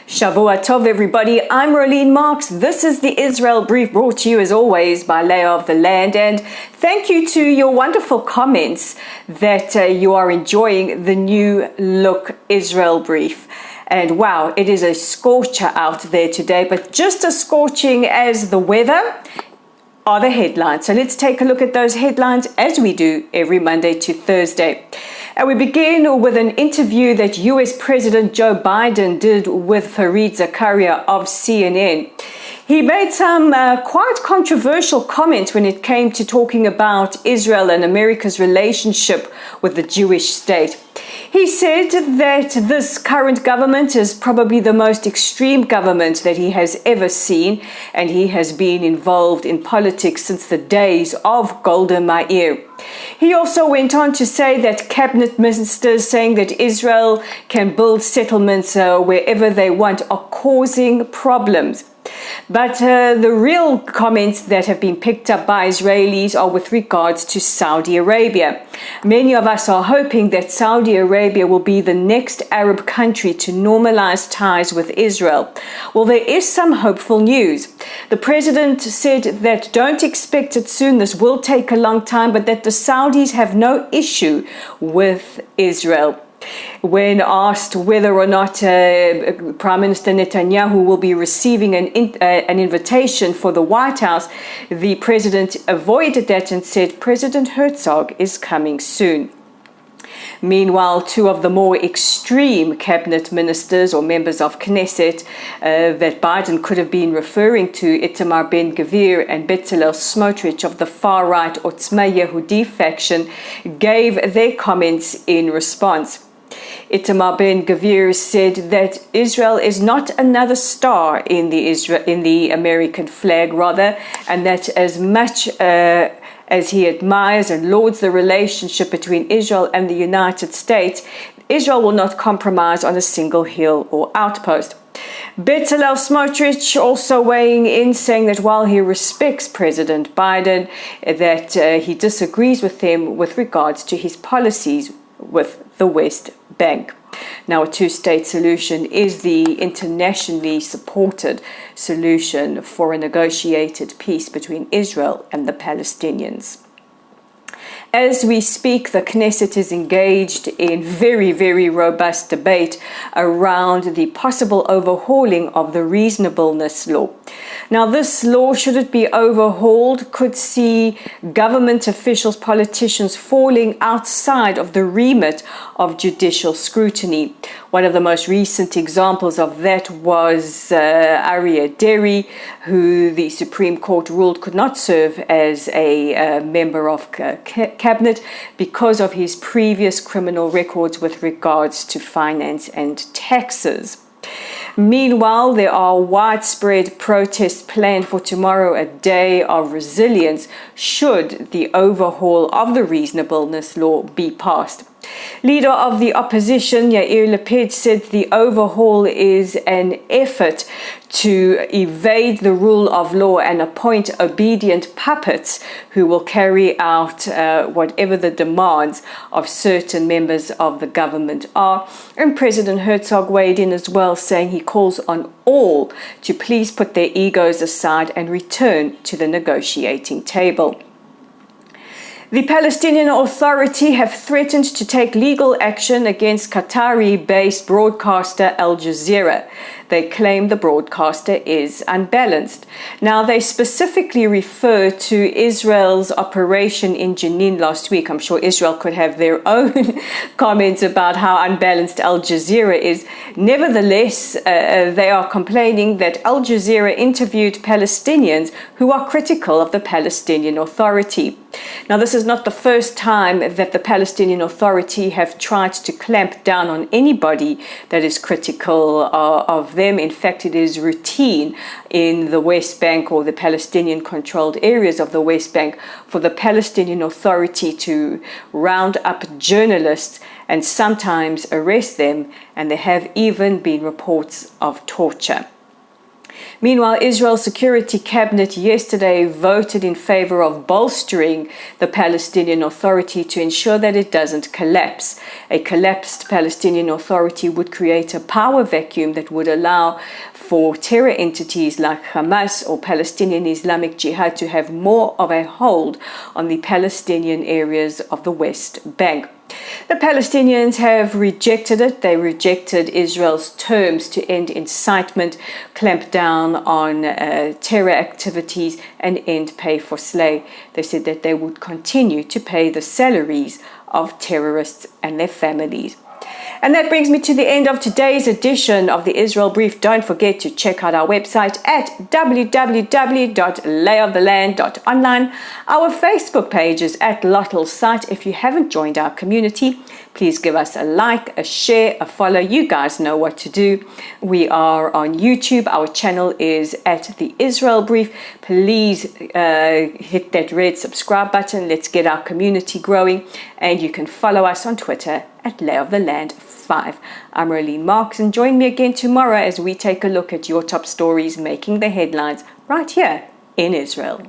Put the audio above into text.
Shavua Tov, everybody. I'm Rolene Marks. This is the Israel Brief, brought to you as always by Layer of the Land. And thank you to your wonderful comments that you are enjoying the new look Israel Brief. And wow, it is a scorcher out there today, but just as scorching as the weather are the headlines. So let's take a look at those headlines as we do every Monday to Thursday. And we begin with an interview that US President Joe Biden did with Fareed Zakaria of CNN. He made some quite controversial comments when it came to talking about Israel and America's relationship with the Jewish state. He said that this current government is probably the most extreme government that he has ever seen, and he has been involved in politics since the days of Golda Meir. He also went on to say that cabinet ministers saying that Israel can build settlements wherever they want are causing problems. But the real comments that have been picked up by Israelis are with regards to Saudi Arabia. Many of us are hoping that Saudi Arabia will be the next Arab country to normalize ties with Israel. Well, there is some hopeful news. The president said that don't expect it soon, this will take a long time, but that the Saudis have no issue with Israel. When asked whether or not Prime Minister Netanyahu will be receiving an invitation for the White House, the president avoided that and said President Herzog is coming soon. Meanwhile, two of the more extreme cabinet ministers or members of Knesset that Biden could have been referring to, Itamar Ben-Gvir and Bezalel Smotrich of the far-right Otzma Yehudi faction, gave their comments in response. Itamar Ben-Gvir said that Israel is not another star in the American flag, rather, and that as much as he admires and lauds the relationship between Israel and the United States, Israel will not compromise on a single hill or outpost. Bezalel Smotrich also weighing in, saying that while he respects President Biden, that he disagrees with him with regards to his policies with the West Bank. Now, a two-state solution is the internationally supported solution for a negotiated peace between Israel and the Palestinians. As we speak, the Knesset is engaged in very, very robust debate around the possible overhauling of the reasonableness law. Now, this law, should it be overhauled, could see government officials, politicians falling outside of the remit of judicial scrutiny. One of the most recent examples of that was Aryeh Deri, who the Supreme Court ruled could not serve as a member of cabinet because of his previous criminal records with regards to finance and taxes. Meanwhile, there are widespread protests planned for tomorrow, a day of resilience, should the overhaul of the reasonableness law be passed. Leader of the opposition, Yair Lapid, said the overhaul is an effort to evade the rule of law and appoint obedient puppets who will carry out whatever the demands of certain members of the government are. And President Herzog weighed in as well, saying he calls on all to please put their egos aside and return to the negotiating table. The Palestinian Authority have threatened to take legal action against Qatari-based broadcaster Al Jazeera. They claim the broadcaster is unbalanced. Now, they specifically refer to Israel's operation in Jenin last week. I'm sure Israel could have their own comments about how unbalanced Al Jazeera is. Nevertheless, they are complaining that Al Jazeera interviewed Palestinians who are critical of the Palestinian Authority. Now, this is not the first time that the Palestinian Authority have tried to clamp down on anybody that is critical of them. In fact, it is routine in the West Bank or the Palestinian-controlled areas of the West Bank for the Palestinian Authority to round up journalists and sometimes arrest them, and there have even been reports of torture. Meanwhile, Israel's Security Cabinet yesterday voted in favor of bolstering the Palestinian Authority to ensure that it doesn't collapse. A collapsed Palestinian Authority would create a power vacuum that would allow for terror entities like Hamas or Palestinian Islamic Jihad to have more of a hold on the Palestinian areas of the West Bank. The Palestinians have rejected it. They rejected Israel's terms to end incitement, clamp down on terror activities, and end pay for slay. They said that they would continue to pay the salaries of terrorists and their families. And that brings me to the end of today's edition of the Israel Brief. Don't forget to check out our website at www.layoftheland.online. Our Facebook page is at Lottel's site. If you haven't joined our community, please give us a like, a share, a follow. You guys know what to do. We are on YouTube. Our channel is at the Israel Brief. Please hit that red subscribe button. Let's get our community growing. And you can follow us on Twitter at layoftheland5. I'm Rolene Marks, and join me again tomorrow as we take a look at your top stories making the headlines right here in Israel.